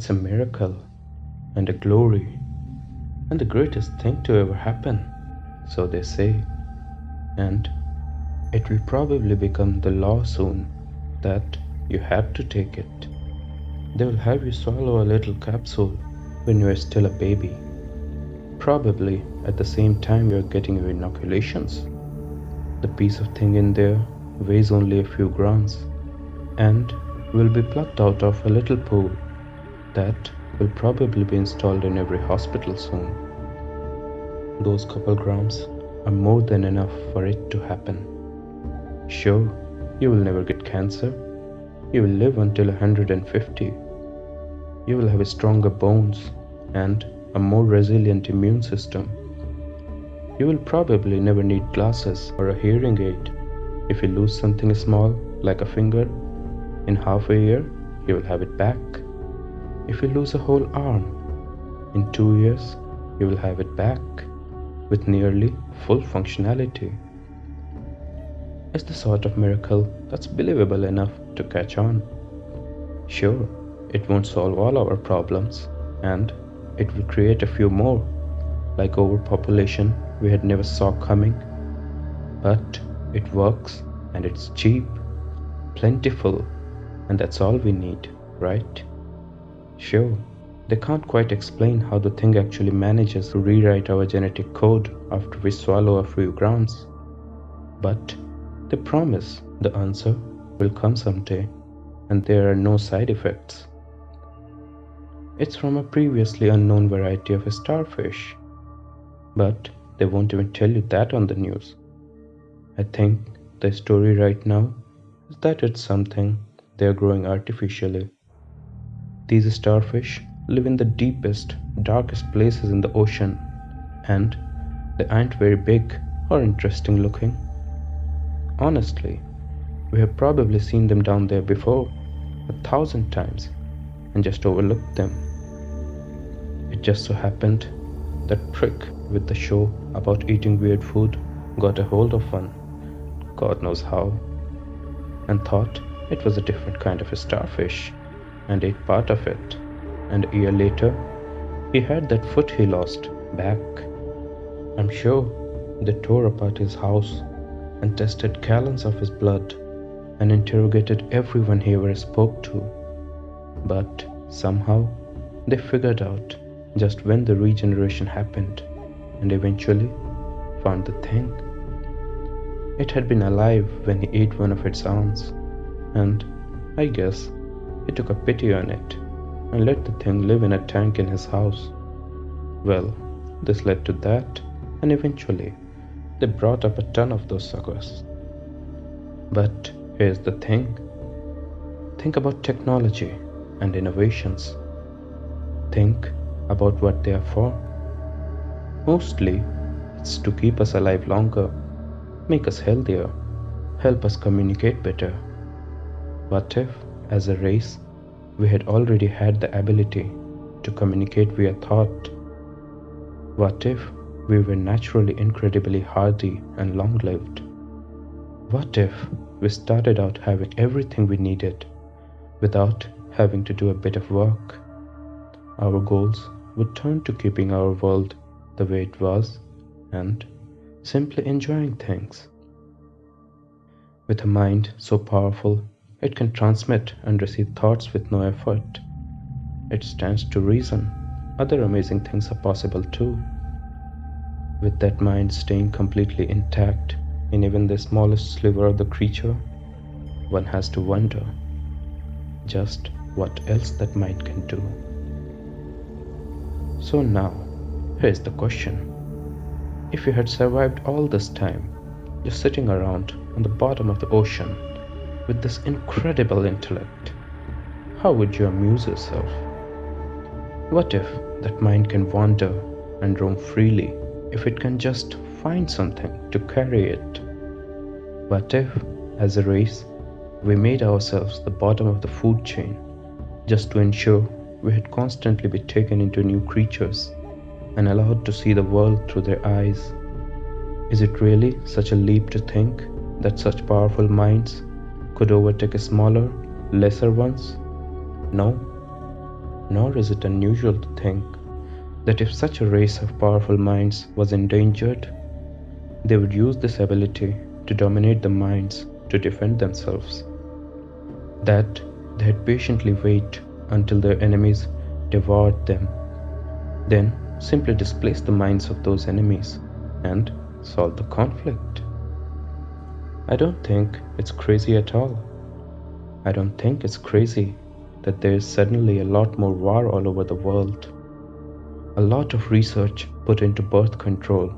It's a miracle and a glory and the greatest thing to ever happen, so they say. And it will probably become the law soon that you have to take it. They will have you swallow a little capsule when you are still a baby. Probably at the same time you are getting your inoculations. The piece of thing in there weighs only a few grams and will be plucked out of a little pool that will probably be installed in every hospital soon. Those couple grams are more than enough for it to happen. Sure, you will never get cancer. You will live until 150. You will have stronger bones and a more resilient immune system. You will probably never need glasses or a hearing aid. If you lose something small, like a finger, in half a year, you will have it back. If you lose a whole arm, in 2 years, you will have it back with nearly full functionality. It's the sort of miracle that's believable enough to catch on. Sure, it won't solve all our problems, and it will create a few more, like overpopulation we had never saw coming. But it works, and it's cheap, plentiful, and that's all we need, right? Sure, they can't quite explain how the thing actually manages to rewrite our genetic code after we swallow a few grams. But they promise the answer will come someday, and there are no side effects. It's from a previously unknown variety of starfish, but they won't even tell you that on the news. I think the story right now is that it's something they're growing artificially. These starfish live in the deepest, darkest places in the ocean, and they aren't very big or interesting looking. Honestly, we have probably seen them down there before 1,000 times and just overlooked them. It just so happened that prick with the show about eating weird food got a hold of one, God knows how, and thought it was a different kind of a starfish and ate part of it, and a year later he had that foot he lost back. I'm sure they tore apart his house and tested gallons of his blood and interrogated everyone he ever spoke to. But somehow they figured out just when the regeneration happened and eventually found the thing. It had been alive when he ate one of its arms, and I guess he took a pity on it and let the thing live in a tank in his house. Well, this led to that, and eventually they brought up a ton of those suckers. But here's the thing. Think about technology and innovations. Think about what they are for. Mostly, it's to keep us alive longer, make us healthier, help us communicate better. What if, as a race, we had already had the ability to communicate via thought? What if we were naturally incredibly hardy and long-lived? What if we started out having everything we needed without having to do a bit of work? Our goals would turn to keeping our world the way it was and simply enjoying things. With a mind so powerful it can transmit and receive thoughts with no effort, it stands to reason other amazing things are possible too. With that mind staying completely intact in even the smallest sliver of the creature, one has to wonder just what else that mind can do. So now, here's the question. If you had survived all this time, just sitting around on the bottom of the ocean with this incredible intellect, how would you amuse yourself? What if that mind can wander and roam freely if it can just find something to carry it? What if, as a race, we made ourselves the bottom of the food chain just to ensure we had constantly be taken into new creatures and allowed to see the world through their eyes? Is it really such a leap to think that such powerful minds could overtake smaller, lesser ones? No. Nor is it unusual to think that if such a race of powerful minds was endangered, they would use this ability to dominate the minds to defend themselves. That they'd patiently wait until their enemies devoured them, then simply displace the minds of those enemies and solve the conflict. I don't think it's crazy at all. I don't think it's crazy that there is suddenly a lot more war all over the world. A lot of research put into birth control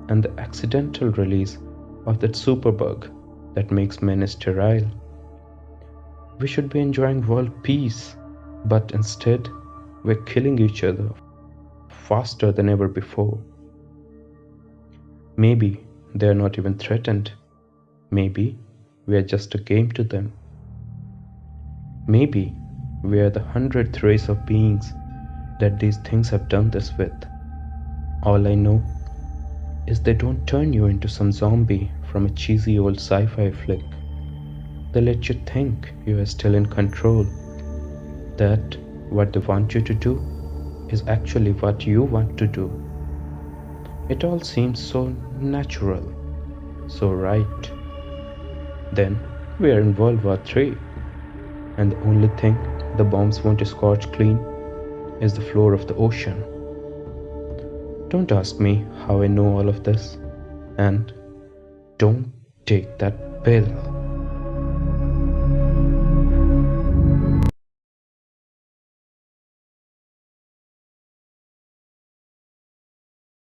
and the accidental release of that superbug that makes men sterile. We should be enjoying world peace, but instead, we're killing each other faster than ever before. Maybe they're not even threatened. Maybe we are just a game to them. Maybe we are the 100th race of beings that these things have done this with. All I know is they don't turn you into some zombie from a cheesy old sci-fi flick. They let you think you are still in control, that what they want you to do is actually what you want to do. It all seems so natural, so right. Then we are in World War III, and the only thing the bombs won't scorch clean is the floor of the ocean. Don't ask me how I know all of this, and don't take that pill.